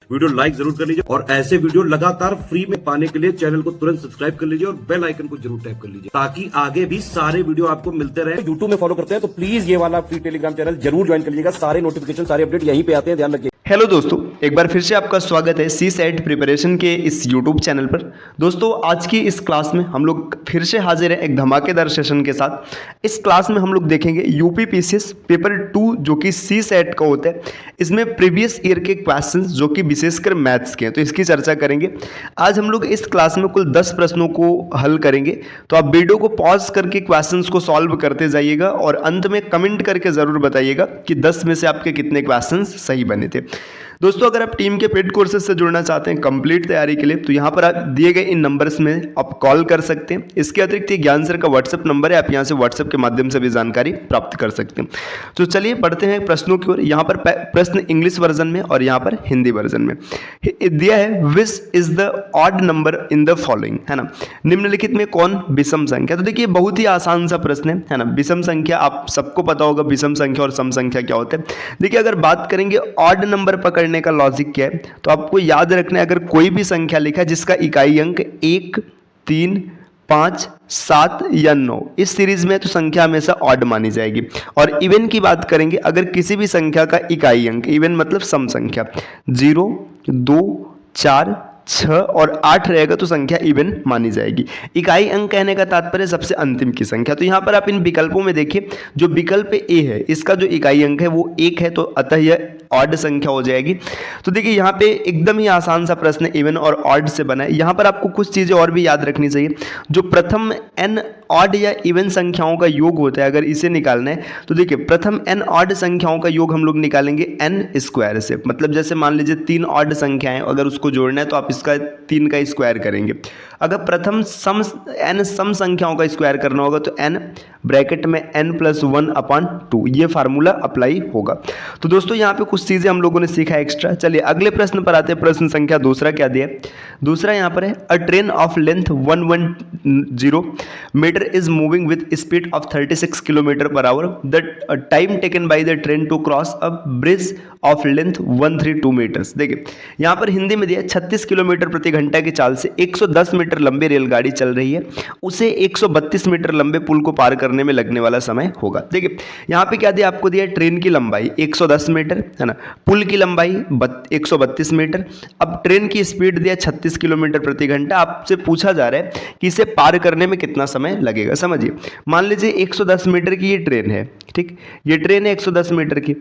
Video like जरूर कर लीजिए और ऐसे वीडियो लगातार फ्री में पाने के लिए चैनल को तुरंत सब्सक्राइब कर लीजिए और बेल आइकन को जरूर टैप कर लीजिए ताकि आगे भी सारे वीडियो आपको मिलते रहे। यूट्यूब में फॉलो करते हैं तो प्लीज ये वाला फ्री टेलीग्राम चैनल जरूर ज्वाइन कर लीजिएगा। सारे नोटिफिकेशन सारे अपडेट यहीं पे आते हैं, ध्यान रखिए। हेलो दोस्तों, एक बार फिर से आपका स्वागत है सी सेट प्रिपरेशन के इस यूट्यूब चैनल पर। दोस्तों, आज की इस क्लास में हम लोग फिर से हाजिर हैं एक धमाकेदार सेशन के साथ। इस क्लास में हम लोग देखेंगे यूपी पीसीएस पेपर 2 जो कि सी सेट का होता है। इसमें प्रीवियस ईयर के क्वेश्चंस जो कि विशेषकर मैथ्स के हैं, तो इसकी चर्चा करेंगे। आज हम लोग इस क्लास में कुल 10 प्रश्नों को हल करेंगे, तो आप वीडियो को पॉज करके क्वेश्चंस को सॉल्व करते जाइएगा और अंत में कमेंट करके ज़रूर बताइएगा कि 10 में से आपके कितने क्वेश्चंस सही बने थे। दोस्तों, अगर आप टीम के पेड कोर्सेज से जुड़ना चाहते हैं कंप्लीट तैयारी के लिए, तो यहाँ पर आप दिए गए इन नंबर्स में आप कॉल कर सकते हैं। इसके अतिरिक्त ये ज्ञान सर का व्हाट्सएप नंबर है, आप यहाँ से व्हाट्सएप के माध्यम से भी जानकारी प्राप्त कर सकते हैं। तो चलिए बढ़ते हैं प्रश्नों की ओर। यहाँ पर प्रश्न इंग्लिश वर्जन में और यहाँ पर हिंदी वर्जन में दिया है, which is the odd number in the following, है ना। निम्नलिखित में कौन विषम संख्या। तो देखिए बहुत ही आसान सा प्रश्न है ना। विषम संख्या आप सबको पता होगा, विषम संख्या और सम संख्या क्या होता है। देखिए अगर बात करेंगे ऑड नंबर पकड़ने का लॉजिक क्या है, तो आपको याद रखना है अगर कोई भी संख्या लिखा है जिसका इकाई अंक 1, 3, 5, 7 या 9 इस सीरीज में, तो संख्या हमेशा ऑड मानी जाएगी। और इवन की बात करेंगे, अगर किसी भी संख्या का इकाई अंक, इवन मतलब सम संख्या 0, 2, 4, 6 और 8 रहेगा तो संख्या इवन मानी जाएगी। इकाई अंक कहने का तात्पर्य सबसे अंतिम की संख्या। तो यहाँ पर आप इन विकल्पों में देखिए, जो विकल्प ए है इसका जो इकाई अंक है वो 1 है, तो अतः यह ऑड संख्या हो जाएगी। तो देखिए यहाँ पे एकदम ही आसान सा प्रश्न इवन और ऑड से बना है। यहाँ पर आपको कुछ चीज़ें और भी याद रखनी चाहिए। जो प्रथम n ऑड या इवन संख्याओं का योग होता है, अगर इसे निकालना है तो देखिए प्रथम n ऑड संख्याओं का योग हम लोग निकालेंगे n स्क्वायर से। मतलब जैसे मान लीजिए 3 ऑड संख्याएं, अगर उसको जोड़ना है तो आप इसका 3 का स्क्वायर करेंगे। अगर प्रथम n सम संख्याओं का स्क्वायर करना होगा तो n ब्रैकेट में n+1/2 ये फार्मूला अप्लाई होगा। तो दोस्तों यहाँ पे कुछ चीज़ें हम लोगों ने सीखा एक्स्ट्रा। चलिए अगले प्रश्न पर आते हैं। प्रश्न संख्या दूसरा क्या दिया है। दूसरा यहाँ पर है, a train of length 110 metre is moving with speed of 36 kilometre per hour. The time taken by the train to cross a bridge of length 132 metres. देखिए यहाँ पर हिंदी में दिया 36 किलोमीटर प्रति घंटा की चाल से 110 मीटर लंबी रेलगाड़ी चल रही है, उसे 132 मीटर लंबे पुल को पार करने में लगने वाला समय होगा। देखिए यहाँ पे क्या दिया, आपको दिया ट्रेन की लंबाई 110 मीटर, है ना, पुल की लंबाई 132 मीटर। अब ट्रेन की स्पीड दिया 36 किलोमीटर प्रति घंटा। आपसे पूछा जा रहा है कि इसे पार करने में कितना समय लगेगा। समझिए, मान लीजिए 110 मीटर की ये ट्रेन है, ठीक, ये ट्रेन है 110 मीटर की,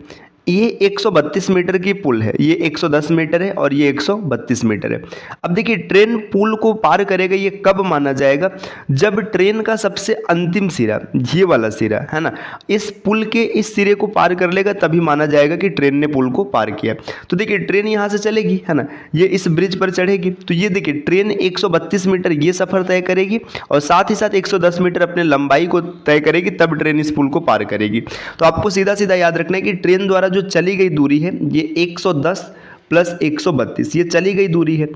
ये 132 मीटर की पुल है, ये 110 मीटर है और ये 132 मीटर है। अब देखिए ट्रेन पुल को पार करेगा, ये कब माना जाएगा, जब ट्रेन का सबसे अंतिम सिरा, ये वाला सिरा है ना, इस पुल के इस सिरे को पार कर लेगा, तभी माना जाएगा कि ट्रेन ने पुल को पार किया। तो देखिए ट्रेन यहाँ से चलेगी, है ना, ये इस ब्रिज पर चढ़ेगी, तो ये देखिए ट्रेन 132 मीटर ये सफर तय करेगी और साथ ही साथ 110 मीटर अपने लंबाई को तय करेगी, तब ट्रेन इस पुल को पार करेगी। तो आपको सीधा सीधा याद रखना है कि ट्रेन द्वारा जो चली गई दूरी है ये 110 प्लस 132 ये चली गई दूरी है।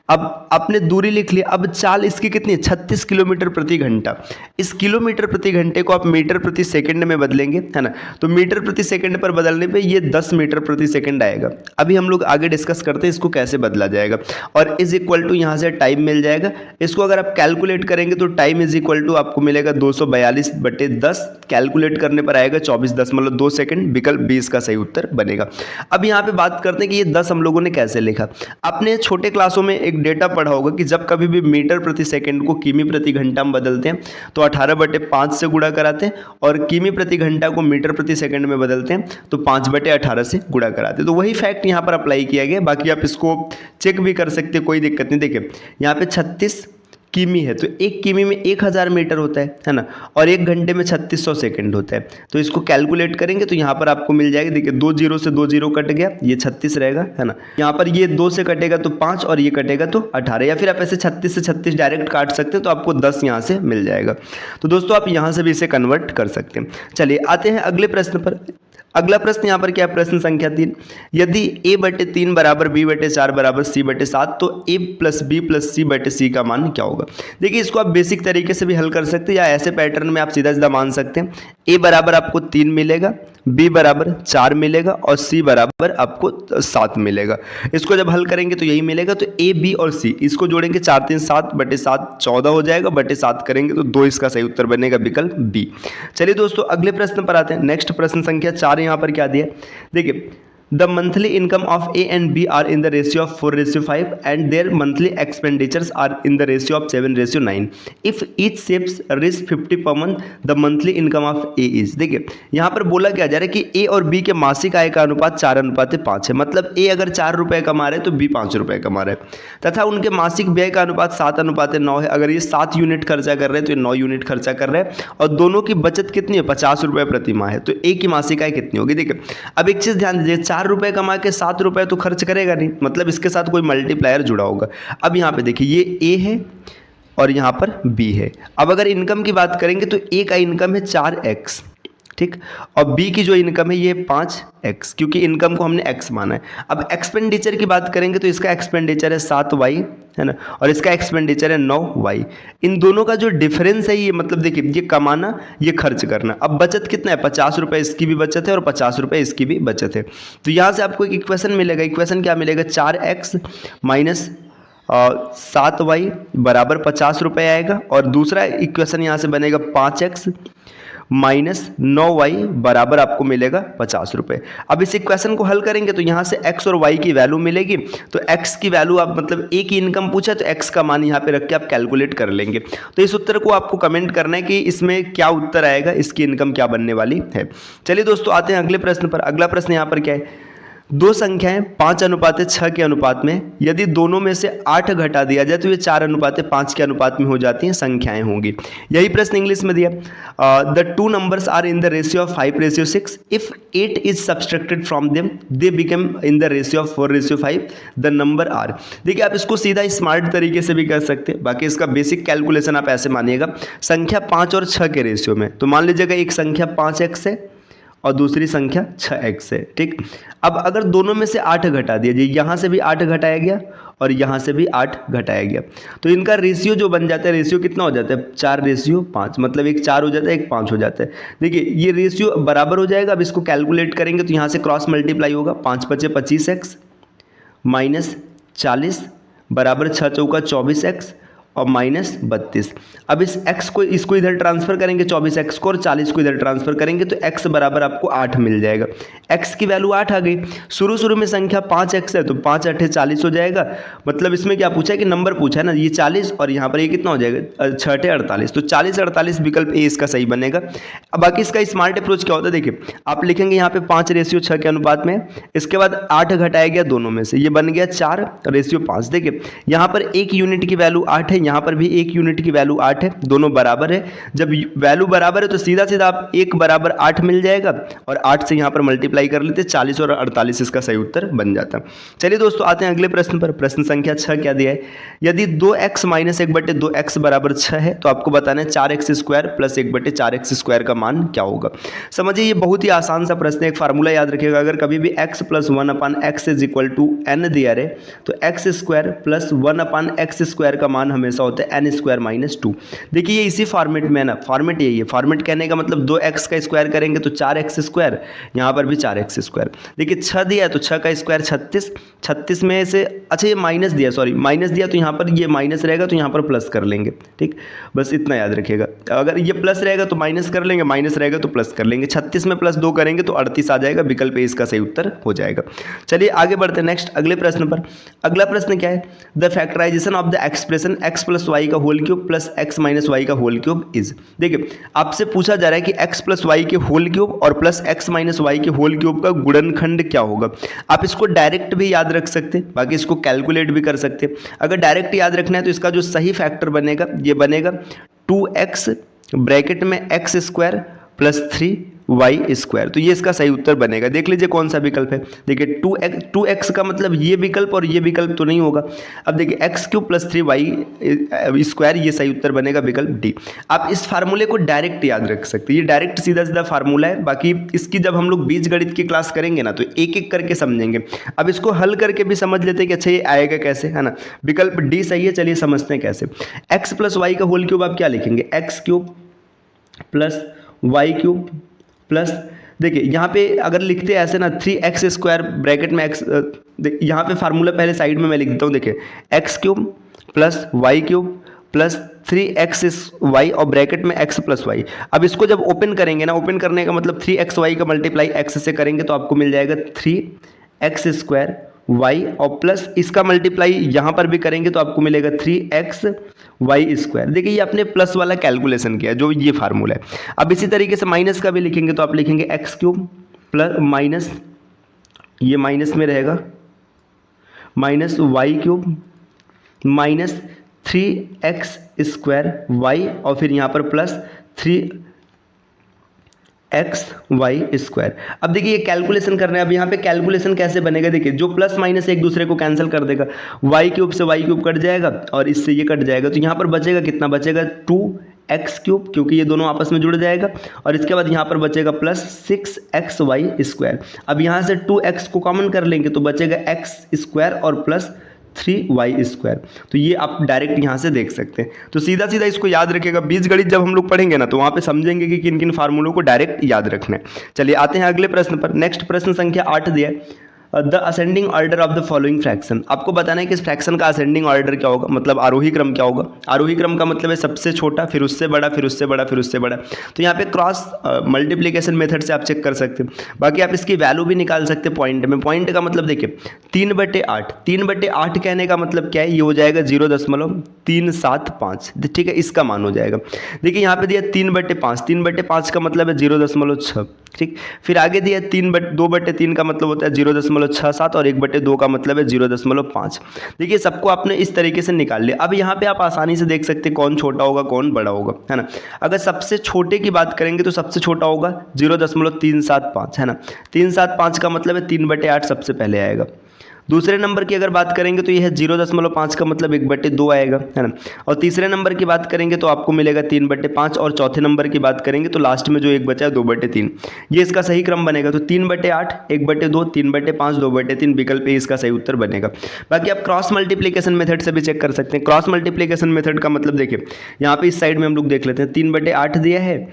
अब आपने दूरी लिख लिया, अब चाल इसकी कितनी है, 36 किलोमीटर प्रति घंटा। इस किलोमीटर प्रति घंटे को आप मीटर प्रति सेकंड में बदलेंगे, है ना, तो मीटर प्रति सेकंड पर बदलने पे ये 10 मीटर प्रति सेकंड आएगा। अभी हम लोग आगे डिस्कस करते हैं इसको कैसे बदला जाएगा। और इज इक्वल टू यहाँ से टाइम मिल जाएगा। इसको अगर आप कैलकुलेट करेंगे तो टाइम इज इक्वल टू आपको मिलेगा 242/10। कैलकुलेट करने पर आएगा 24.2 सेकंड। विकल्प 20 का सही उत्तर बनेगा। अब यहाँ पे बात करते हैं कि ये 10 हम लोगों ने कैसे लिखा। आपने छोटे क्लासों में एक डेटा पढ़ा होगा कि जब कभी भी मीटर प्रति सेकंड को किमी प्रति घंटा में बदलते हैं तो 18/5 से गुणा कराते हैं, और किमी प्रति घंटा को मीटर प्रति सेकंड में बदलते हैं तो 5/18 से गुणा कराते हैं। तो वही फैक्ट यहाँ पर अप्लाई किया गया। बाकी आप इसको चेक भी कर सकते हैं, कोई दिक्कत नहीं। देखिए यहाँ पे 36 किमी है, तो 1 किमी में 1000 मीटर होता है ना, और 1 घंटे में 3600 सेकंड होता है। तो इसको कैलकुलेट करेंगे तो यहाँ पर आपको मिल जाएगी, देखिए 2 0 से 2 0 कट गया, ये 36 रहेगा, है ना। यहाँ पर ये 2 से कटेगा तो 5 और ये कटेगा तो 18, या फिर आप ऐसे 36 से 36 डायरेक्ट काट सकते हैं तो आपको 10 यहाँ से मिल जाएगा। तो दोस्तों आप यहाँ से भी इसे कन्वर्ट कर सकते हैं। चलिए आते हैं अगले प्रश्न पर। अगला प्रश्न यहाँ पर क्या है, प्रश्न संख्या 3, यदि a/3 बराबर b/4 बराबर c/7 तो a प्लस बी प्लस सी बटे सी का मान क्या होगा। देखिए इसको आप बेसिक तरीके से भी हल कर सकते हैं या ऐसे पैटर्न में आप सीधा सीधा मान सकते हैं। a बराबर आपको 3 मिलेगा, b बराबर 4 मिलेगा और c बराबर आपको 7 मिलेगा। इसको जब हल करेंगे तो यही मिलेगा। तो a b और c इसको जोड़ेंगे 4 3 7 बटे 7 14 हो जाएगा, बटे 7 करेंगे तो 2 इसका सही उत्तर बनेगा, विकल्प बी। चलिए दोस्तों अगले प्रश्न पर आते हैं। नेक्स्ट प्रश्न संख्या 4 यहाँ पर क्या दिया है, देखिए the monthly income of A and B are in the ratio of 4:5 and their monthly expenditures are in the ratio of 7:9 if each saves risk 50 per month the monthly income of A is. देखिए यहाँ पर बोला क्या जा रहा है कि ए और बी के मासिक आय का अनुपात 4:5 है। मतलब ए अगर 4 रुपये कमा रहे तो बी 5 रुपये कमा रहे हैं, तथा उनके मासिक व्यय का अनुपात 7:9 है। अगर ये 7 यूनिट खर्चा कर रहे हैं तो ये 9 यूनिट खर्चा कर रहे हैं और दोनों की बचत कितनी है, 50 रुपये प्रति माह है। तो ए की मासिक आय कितनी होगी। देखिए अब एक चीज़ ध्यान दीजिए, 4 रुपये कमा के 7 रुपये तो खर्च करेगा नहीं, मतलब इसके साथ कोई मल्टीप्लायर जुड़ा होगा। अब यहाँ पे देखिए ये ए है और यहाँ पर बी है। अब अगर इनकम की बात करेंगे तो ए का इनकम है 4x, ठीक, और बी की जो इनकम है ये 5x, क्योंकि इनकम को हमने x माना है। अब एक्सपेंडिचर की बात करेंगे तो इसका एक्सपेंडिचर है 7y, है ना, और इसका एक्सपेंडिचर है 9y। इन दोनों का जो डिफरेंस है ये, मतलब देखिए ये कमाना ये खर्च करना। अब बचत कितना है, 50 रुपये इसकी भी बचत है और 50 रुपये इसकी भी बचत है। तो यहाँ से आपको एक इक्वेशन मिलेगा। इक्वेशन क्या मिलेगा, 4x माइनस 7y बराबर 50 रुपये आएगा, और दूसरा इक्वेशन यहाँ से बनेगा 5x माइनस 9y बराबर आपको मिलेगा 50 रुपये। अब इस इक्वेशन को हल करेंगे तो यहाँ से x और y की वैल्यू मिलेगी। तो x की वैल्यू आप, मतलब a की इनकम पूछा तो x का मान यहाँ पे रख के आप कैलकुलेट कर लेंगे। तो इस उत्तर को आपको कमेंट करना है कि इसमें क्या उत्तर आएगा, इसकी इनकम क्या बनने वाली है। चलिए दोस्तों आते हैं अगले प्रश्न पर। अगला प्रश्न यहाँ पर क्या है, दो संख्याएं 5:6 के अनुपात में, यदि दोनों में से 8 घटा दिया जाए तो ये 4:5 के अनुपात में हो जाती हैं संख्याएं होंगी। यही प्रश्न इंग्लिश में दिया, the two numbers are in the ratio of 5:6 if 8 is subtracted from them they become in the ratio of 4:5 the number are. देखिए आप इसको सीधा स्मार्ट तरीके से भी कर सकते हैं, बाकी इसका बेसिक कैलकुलेशन आप ऐसे मानिएगा, संख्या 5 और 6 के रेशियो में। तो मान लीजिएगा एक संख्या 5x है और दूसरी संख्या 6x है, ठीक। अब अगर दोनों में से 8 घटा दिया जाए, यहाँ से भी 8 घटाया गया और यहाँ से भी 8 घटाया गया, तो इनका रेशियो जो बन जाता है, रेशियो कितना हो जाता है, 4:5, मतलब एक 4 हो जाता है, एक 5 हो जाता है। देखिए ये रेशियो बराबर हो जाएगा। अब इसको कैलकुलेट करेंगे तो यहाँ से क्रॉस मल्टीप्लाई होगा, 5×5 = 25x माइनस 40 बराबर 6×4 = 24x और माइनस 32। अब इस x को इसको इधर ट्रांसफर करेंगे, 24x को, और 40 को इधर ट्रांसफर करेंगे तो x बराबर आपको 8 मिल जाएगा। x की वैल्यू 8 आ गई। शुरू में संख्या 5x है तो 5×8 = 40 हो जाएगा। मतलब इसमें क्या पूछा है कि नंबर पूछा है ना, ये 40 और यहाँ पर ये कितना हो जाएगा, 6×8 = 48। तो 40:48 विकल्प ए इसका सही बनेगा। अब बाकी इसका स्मार्ट अप्रोच क्या होता है, देखिए आप लिखेंगे यहाँ पे 5:6 के अनुपात में, इसके बाद 8 घटाया गया दोनों में से, ये बन गया 4:5। देखिए यहाँ पर 1 यूनिट की वैल्यू 8 है, यहाँ पर भी 1 यूनिट की वैल्यू 8 है, दोनों बराबर है। जब वैल्यू बराबर है तो सीधा सीधा आप 1 बराबर 8 मिल जाएगा और 8 से यहाँ पर मल्टीप्लाई कर लेते, 40 और 48 इसका सही उत्तर बन जाता। चलिए दोस्तों आते हैं अगले प्रश्न पर। प्रश्न संख्या 6 क्या दिया है, यदि 2x माइनस 1/2x बराबर 6 है तो आपको बताना है 4x² प्लस 1/4x² का मान क्या होगा। समझिए ये बहुत ही आसान सा प्रश्न है। एक फार्मूला याद रखिएगा, अगर कभी भी x + 1/x = n दिया रहे तो x² प्लस 1/x² का मान हमेशा होता है n² - 2। देखिए ये इसी फॉर्मेट में है ना, फॉर्मेट यही है। फॉर्मेट कहने का मतलब 2x का स्क्वायर करेंगे तो 4x², यहाँ पर भी 4x²। देखिए 6 दिया है तो 6 का स्क्वायर 36, 36 में से, अच्छा ये माइनस दिया, सॉरी माइनस दिया तो यहाँ पर ये माइनस रहेगा तो यहाँ पर प्लस कर लेंगे, ठीक। बस इतना याद रखिएगा, अगर ये प्लस रहेगा तो माइनस कर लेंगे, माइनस रहेगा तो प्लस कर लेंगे। 36 में प्लस 2 करेंगे तो 38 आ जाएगा, विकल्प ए इसका सही उत्तर हो जाएगा। चलिए आगे बढ़ते हैं नेक्स्ट अगले प्रश्न पर। अगला प्रश्न क्या है, the factorization of the expression x + y का whole cube plus x - y का होल क्यूब इज। देखिए आपसे पूछा जा रहा है कि x + y के होल क्यूब और प्लस x - y के होल क्यूब का गुणनखंड क्या होगा। आप इसको डायरेक्ट भी याद रख सकते हैं, बाकी इसको कैलकुलेट भी कर सकते हैं। अगर डायरेक्ट याद रखना है तो इसका जो सही फैक्टर बनेगा ये बनेगा 2x ब्रैकेट में x² + 3 वाई स्क्वायर। तो ये इसका सही उत्तर बनेगा। देख लीजिए कौन सा विकल्प है। देखिए 2x का मतलब ये विकल्प और ये विकल्प तो नहीं होगा। अब देखिए x³ + 3y स्क्वायर, ये सही उत्तर बनेगा विकल्प डी। आप इस फार्मूले को डायरेक्ट याद रख सकते हैं, ये डायरेक्ट सीधा सीधा फार्मूला है। बाकी इसकी जब हम लोग बीजगणित की क्लास करेंगे ना तो एक एक करके समझेंगे। अब इसको हल करके भी समझ लेते हैं कि अच्छा ये आएगा कैसे, है ना। विकल्प डी सही है। चलिए समझते हैं कैसे। x + y का होल क्यूब आप क्या लिखेंगे, x³ + y³ प्लस, देखिए यहाँ पे अगर लिखते हैं ऐसे ना 3x² ब्रैकेट में x, यहाँ पे फार्मूला पहले साइड में मैं लिख देता हूँ। देखिए x³ + y³ + 3xy और ब्रैकेट में x + y। अब इसको जब ओपन करेंगे ना, ओपन करने का मतलब 3xy का मल्टीप्लाई x से करेंगे तो आपको मिल जाएगा 3x² y और प्लस इसका मल्टीप्लाई यहाँ पर भी करेंगे तो आपको मिलेगा 3xy²। देखिए ये आपने प्लस वाला कैलकुलेशन किया जो ये फार्मूला है। अब इसी तरीके से माइनस का भी लिखेंगे तो आप लिखेंगे x³ प्लस माइनस, ये माइनस में रहेगा, -y³ माइनस 3x² और फिर यहाँ पर प्लस 3xy²। अब देखिए ये कैलकुलेशन कर रहे हैं। अब यहाँ पे कैलकुलेशन कैसे बनेगा, देखिए जो प्लस माइनस एक दूसरे को कैंसिल कर देगा, y³ से y³ कट जाएगा और इससे ये कट जाएगा। तो यहाँ पर बचेगा कितना, बचेगा 2x³ क्योंकि ये दोनों आपस में जुड़ जाएगा और इसके बाद यहाँ पर बचेगा प्लस 6xy²। अब यहाँ से 2x को कॉमन कर लेंगे तो बचेगा x² और प्लस 3y²। तो ये आप डायरेक्ट यहाँ से देख सकते हैं। तो सीधा सीधा इसको याद रखिएगा। बीजगणित जब हम लोग पढ़ेंगे ना तो वहाँ पे समझेंगे कि किन किन फार्मूलों को डायरेक्ट याद रखना है। चलिए आते हैं अगले प्रश्न पर। नेक्स्ट प्रश्न संख्या 8 दिया है, the ascending order of the following fraction. आपको बताना है कि इस फ्रैक्शन का असेंडिंग ऑर्डर क्या होगा, मतलब आरोही क्रम क्या होगा। आरोही क्रम का मतलब है सबसे छोटा, फिर उससे बड़ा, फिर उससे बड़ा, फिर उससे बड़ा। तो यहाँ पे क्रॉस मल्टीप्लिकेशन मेथड से आप चेक कर सकते हैं। बाकी आप इसकी वैल्यू भी निकाल सकते हैं पॉइंट में। पॉइंट का मतलब देखिए 3/8, 3/8 कहने का मतलब क्या है, ये हो जाएगा 0.375, ठीक है, इसका मान हो जाएगा। देखिए यहाँ पे दिया 3/5, 3/5 का मतलब है 0.6, ठीक। फिर आगे दिया 2/3 का मतलब होता है 0.67 और 1/2 का मतलब है 0.5। देखिए सबको आपने इस तरीके से निकाल लिया। अब यहाँ पे आप आसानी से देख सकते हैं कौन छोटा होगा कौन बड़ा होगा, है ना। अगर सबसे छोटे की बात करेंगे तो सबसे छोटा होगा 0.375, है ना। 375 का मतलब है 3/8 सबसे पहले आएगा। दूसरे नंबर की अगर बात करेंगे तो यह है 0.5 का मतलब 1/2 आएगा, है ना। और तीसरे नंबर की बात करेंगे तो आपको मिलेगा 3/5 और चौथे नंबर की बात करेंगे तो लास्ट में जो एक बचा है 2/3। ये इसका सही क्रम बनेगा। तो 3/8, 1/2, 3/5, 2/3 विकल्प ए इसका सही उत्तर बनेगा। बाकी आप क्रॉस मल्टीप्लिकेशन मेथड से भी चेक कर सकते हैं। क्रॉस मल्टीप्लिकेशन मेथड का मतलब देखिए यहाँ पे इस साइड में हम लोग देख लेते हैं। 3/8 दिया है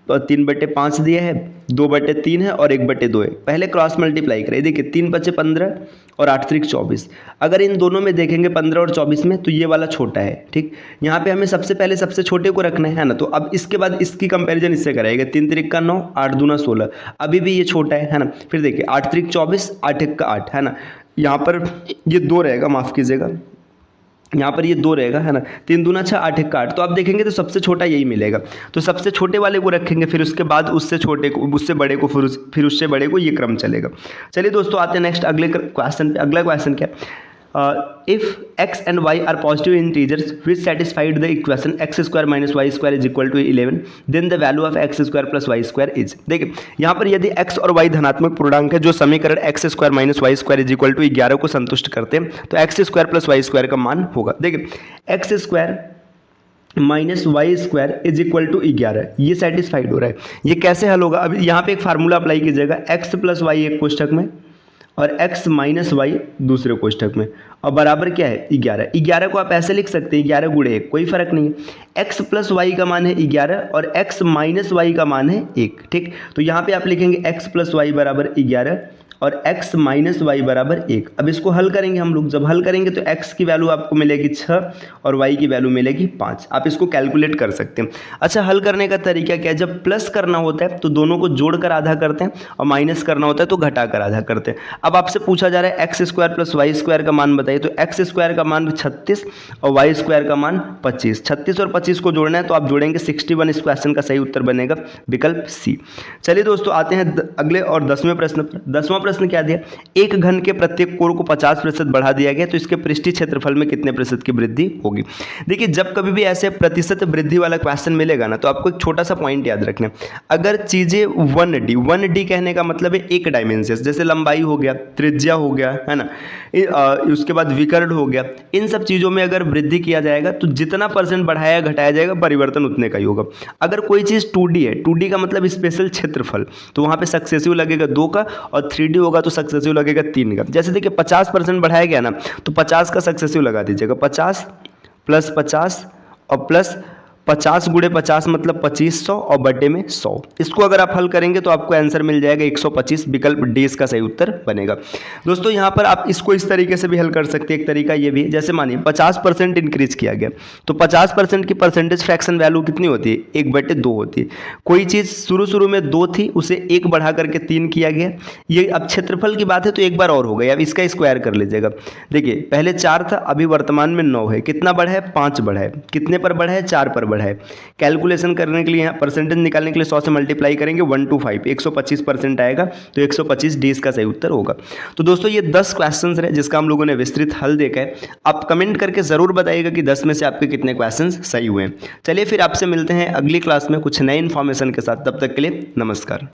और 3/5 दिया है, 2/3 है और 1/2 है। पहले क्रॉस मल्टीप्लाई करें। देखिए 3 × 5 = 15 और 8 × 3 = 24। अगर इन दोनों में देखेंगे 15 और 24 में तो ये वाला छोटा है, ठीक। यहाँ पे हमें सबसे पहले सबसे छोटे को रखना है ना। तो अब इसके बाद इसकी कंपैरिजन इससे कराएगा। 3 × 3 = 9, 8 × 2 = 16। अभी भी ये छोटा है ना। फिर देखिए 8 × 3 = 24, 8 × 1 = 8, है ना। यहाँ पर ये 2 रहेगा, माफ़ कीजिएगा, यहाँ पर ये 2 रहेगा, है ना। 3 × 2 = 6, 8 × 1 = 8। तो आप देखेंगे तो सबसे छोटा यही मिलेगा। तो सबसे छोटे वाले को रखेंगे, फिर उसके बाद उससे छोटे को, उससे बड़े को, फिर उससे बड़े को, ये क्रम चलेगा। चलिए दोस्तों आते हैं नेक्स्ट अगले क्वेश्चन पे। अगला क्वेश्चन क्या है, if x and y are positive integers which satisfied the equation x² - y² = 11, then the value of x² + y² is। देखिए यहाँ पर यदि x और y धनात्मक पूर्णांक है जो समीकरण x² - y² = 11 को संतुष्ट करते हैं तो x² + y² का मान होगा। देखिए x² - y² = 11, ये सेटिस्फाइड हो रहा है। ये कैसे हल होगा, अभी यहाँ पे एक फार्मूला अप्लाई कीजिएगा। x + y एक कोष्ठक में और x - y दूसरे कोष्ठक में और बराबर क्या है 11। 11 को आप ऐसे लिख सकते हैं 11 × 1, कोई फर्क नहीं है। x + y का मान है 11 और x - y का मान है 1, ठीक। तो यहाँ पे आप लिखेंगे x + y = 11 और x - y = 1। अब इसको हल करेंगे हम लोग। जब हल करेंगे तो x की वैल्यू आपको मिलेगी 6 और y की वैल्यू मिलेगी 5। आप इसको कैलकुलेट कर सकते हैं। अच्छा हल करने का तरीका क्या है, जब प्लस करना होता है तो दोनों को जोड़कर आधा करते हैं और माइनस करना होता है तो घटाकर आधा करते हैं। अब आपसे पूछा जा रहा है x² + y² का मान बताइए। तो x² का मान 36 और y² का मान 25। 36 और 25 को जोड़ना है तो आप जोड़ेंगे 61। इस क्वेश्चन का सही उत्तर बनेगा विकल्प सी। चलिए दोस्तों आते हैं अगले और 10वें प्रश्न पर। 10वां प्रश्न क्या दिया, एक घन के प्रत्येक कोण को 50% बढ़ा दिया गया तो इसके पृष्ठीय क्षेत्रफल में कितने प्रतिशत की वृद्धि होगी। देखिए जब कभी भी ऐसे प्रतिशत वृद्धि वाला क्वेश्चन मिलेगा ना, तो आपको एक छोटा सा पॉइंट याद रखना है, अगर चीजें 1D कहने का मतलब है एक डायमेंशन, जैसे लंबाई हो गया, त्रिज्या हो गया, है ना, उसके बाद विकर्ण हो गया, इन सब चीजों में अगर वृद्धि किया जाएगा तो जितना परसेंट बढ़ाया घटाया जाएगा परिवर्तन उतने का ही होगा। अगर कोई चीज 2D है, 2D का मतलब स्पेशल क्षेत्रफल, तो वहां पे सक्सेसिव लगेगा 2 का, और 3D होगा तो सक्सेसिव लगेगा 3 का। जैसे देखिए 50% बढ़ाया गया ना, तो 50 का सक्सेसिव लगा दीजिएगा, 50 प्लस 50 और प्लस 50 गुणे 50 मतलब 2500 और बटे में 100। इसको अगर आप हल करेंगे तो आपको आंसर मिल जाएगा 125। विकल्प डी इसका सही उत्तर बनेगा। दोस्तों यहाँ पर आप इसको इस तरीके से भी हल कर सकते हैं। एक तरीका ये भी है, जैसे मानिए 50% इंक्रीज किया गया तो 50% की परसेंटेज फ्रैक्शन वैल्यू कितनी होती है, 1/2 होती है। कोई चीज़ शुरू में 2 थी, उसे 1 बढ़ा करके 3 किया गया। ये अब क्षेत्रफल की बात है तो एक बार और हो गई, अब इसका स्क्वायर कर लीजिएगा। देखिए पहले 4 था, अभी वर्तमान में 9 है। कितना बढ़ा है, 5 बढ़ा है। कितने पर बढ़ा है, 4 पर बढ़ा है। कैलकुलेशन करने के लिए यहाँ परसेंटेज निकालने के लिए 100 से मल्टीप्लाई करेंगे 1 to 5, 125% आएगा, तो 125 डी इसका सही उत्तर होगा। तो दोस्तों ये 10 क्वेश्चंस रहे जिसका हम लोगों ने विस्तृत हल देखा है। आप कमेंट करके जरूर बताइएगा कि 10 में से आपके कितने क्वेश्चंस सही हुए हैं। चलिए फिर आपसे मिलते हैं अगली क्लास में कुछ नए इन्फॉर्मेशन के साथ। तब तक के लिए नमस्कार।